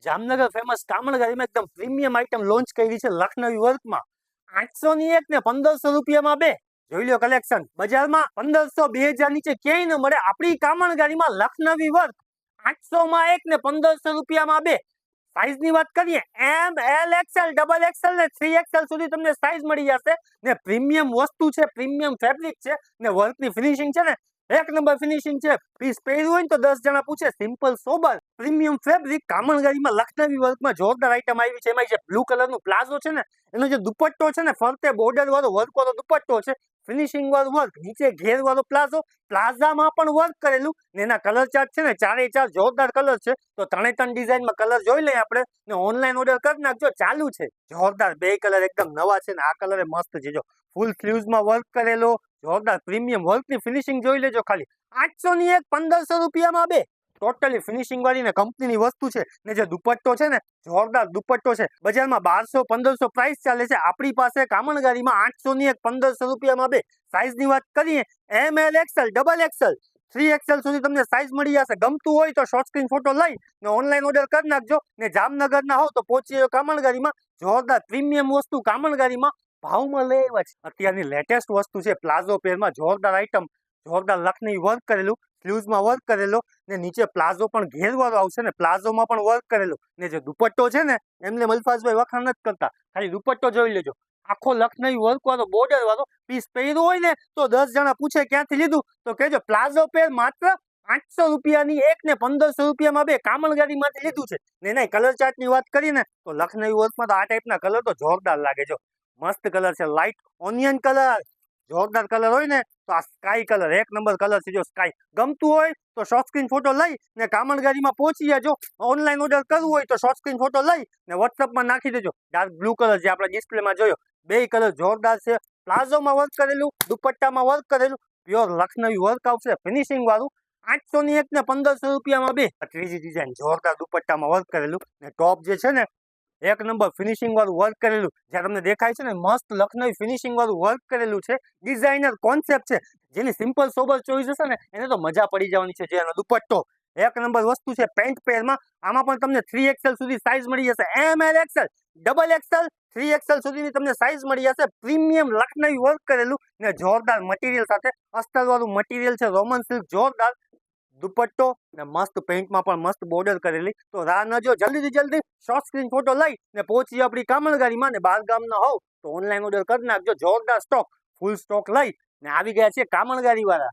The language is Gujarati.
જામનગર ફેમસ કામણગારીમાં એકદમ પ્રીમિયમ આઇટમ લોન્ચ કરી છે લખનવી વર્કમાં 801 ને 1500 રૂપિયામાં બે. જોઈ લો કલેક્શન. બજારમાં 1500 2000 નીચે ક્યાંય ન મળે. આપણી કામણગારીમાં લખનવી વર્ક 800 માં એક ને 1500 રૂપિયામાં બે. સાઈઝ ની વાત કરીએ M L XL double XL ને 3XL સુધી તમને સાઈઝ મળી જશે ને પ્રીમિયમ વસ્તુ છે, પ્રીમિયમ ફેબ્રિક છે ને વર્કની ફિનિશિંગ છે ને એક નંબર ફિનિશિંગ છે. પીસ પહેર્યું હોય ને તો 10 જણા પૂછે. સિમ્પલ સોબર પ્રીમિયમ ફેબ્રિક કામણગારીમાં લખનવી વર્કમાં જોરદાર આઈટમ આવી છે. એમાં જે બ્લુ કલરનું પ્લાઝો છે ને એનો જે દુપટ્ટો છે ને ફરતે બોર્ડર વાળો વર્ક વાળો દુપટ્ટો છે, ફિનિશિંગ વાળું વર્ક, નીચે ઘેર વાળો પ્લાઝો, પ્લાઝામાં પણ વર્ક કરેલું ને એના કલર ચાર્ટ છે ને 4/4 જોરદાર કલર છે. તો 3 ડિઝાઇનમાં કલર જોઈ લઈએ આપણે ને ઓનલાઈન ઓર્ડર કરી નાખજો. ચાલુ છે જોરદાર. બે કલર એકદમ નવા છે ને આ કલર મસ્ત છે. જો ફૂલ સ્લીવ્સમાં વર્ક કરેલો જોરદાર પ્રીમિયમ વર્કની ફિનિશિંગ જોઈ લેજો. ખાલી 800 ની એક 1500 રૂપિયામાં બે. ટોટલી ફિનિશિંગ વાળી ને કંપનીની વસ્તુ છે ને જે દુપટ્ટો છે ને જોરદાર દુપટ્ટો છે. બજારમાં 1200-1500 પ્રાઇસ ચાલે છે. આપણી પાસે કામણગારીમાં 800 ની એક 1500 રૂપિયામાં બે. સાઈઝ ની વાત કરીએ M L XL double XL 3XL સુધી તમને સાઈઝ મળી જશે. ગમતું હોય તો શોર્ટ સ્ક્રીન ફોટો લઈ ને ઓનલાઈન ઓર્ડર કરી નાખજો. ને જામનગર ના હો તો પહોંચી કામણગારીમાં. જોરદાર પ્રીમિયમ વસ્તુ કામણગારીમાં ભાવમાં લઈ આવ્યા છે. અત્યારની લેટેસ્ટ વસ્તુ છે પ્લાઝો પેરમાં જોરદાર આઈટમ, જોરદાર લખનવી વર્ક કરેલું, સ્લીવ્સમાં વર્ક કરેલો ને નીચે પ્લાઝો પણ ઘેરવાળો આવશે ને પ્લાઝોમાં પણ વર્ક કરેલું ને જે દુપટ્ટો છે ને એમને મલફાઝભાઈ વખાણ નથી કરતા, ખાલી દુપટ્ટો જોઈ લેજો. આખો લખનવી વર્ક વાળો બોર્ડર વાળો. પીસ પહેર્યું હોય ને તો 10 જણા પૂછે ક્યાંથી લીધું તો કહેજો પ્લાઝો પેર માત્ર 800 રૂપિયાની એક ને 1500 રૂપિયામાં બે. કામણગારીમાંથી લીધું છે ને એના કલર ચાર્ટ ની વાત કરીને તો લખનવી વર્કમાં તો આ ટાઈપના કલર તો જોરદાર લાગે. જો મસ્ત કલર છે, લાઇટ ઓનિયન કલર, જોરદાર કલર હોય ને તો આ સ્કાય કલર એક નંબર કલર છે. જો સ્કાય ગમતું હોય તો શોર્ટ સ્ક્રીન ફોટો લઈ ને કામણગારીમાં પહોંચી જાજો. ઓનલાઈન ઓર્ડર કરવું હોય તો શોર્ટ સ્ક્રીન ફોટો લઈ ને વોટ્સઅપમાં નાખી દેજો. ડાર્ક બ્લુ કલર જે આપણે ડિસ્પ્લેમાં જોયો, બે કલર જોરદાર છે. પ્લાઝોમાં વર્ક કરેલું, દુપટ્ટામાં વર્ક કરેલું, પ્યોર લખનવી વર્ક આવશે ફિનિશિંગ વાળું. 800 ની એક ને 1500 રૂપિયામાં બે. ત્રીજી ડિઝાઇન જોરદાર દુપટ્ટામાં વર્ક કરેલું ને ટોપ જે છે ને એક નંબર ફિનિશિંગ વાળું વર્ક કરેલું. જ્યાં તમને દેખાય છે ને મસ્ત લખનવી ફિનિશિંગ વાળું વર્ક કરેલું છે. ડિઝાઇનર કોન્સેપ્ટ છે. જેની સિમ્પલ સોબર ચોઈસ હશે ને એને તો મજા પડી જવાની છે. જેનો દુપટ્ટો એક નંબર વસ્તુ છે. પેન્ટ પેરમાં આમાં પણ તમને 3XL સુધી સાઈઝ મળી જશે. M L XL double XL 3XL સુધીની તમને સાઈઝ મળી જશે. પ્રીમિયમ લખનવી વર્ક કરેલું ને જોરદાર મટીરિયલ સાથે અસ્તર વાળું મટીરિયલ છે. રોમન સિલ્ક જોરદાર દુપટ્ટો ને મસ્ત પેઇન્ટમાં પણ મસ્ત બોર્ડર કરેલી. તો રાહ ન જો, જલ્દી શોર્ટ સ્ક્રીન ફોટો લઈ ને પહોંચી આપણી કામણગારીમાં. ને બહાર ગામના હોવ તો ઓનલાઈન ઓર્ડર કરી નાખજો. જોરદાર સ્ટોક, ફૂલ સ્ટોક લઈ ને આવી ગયા છે કામણગારી વાળા.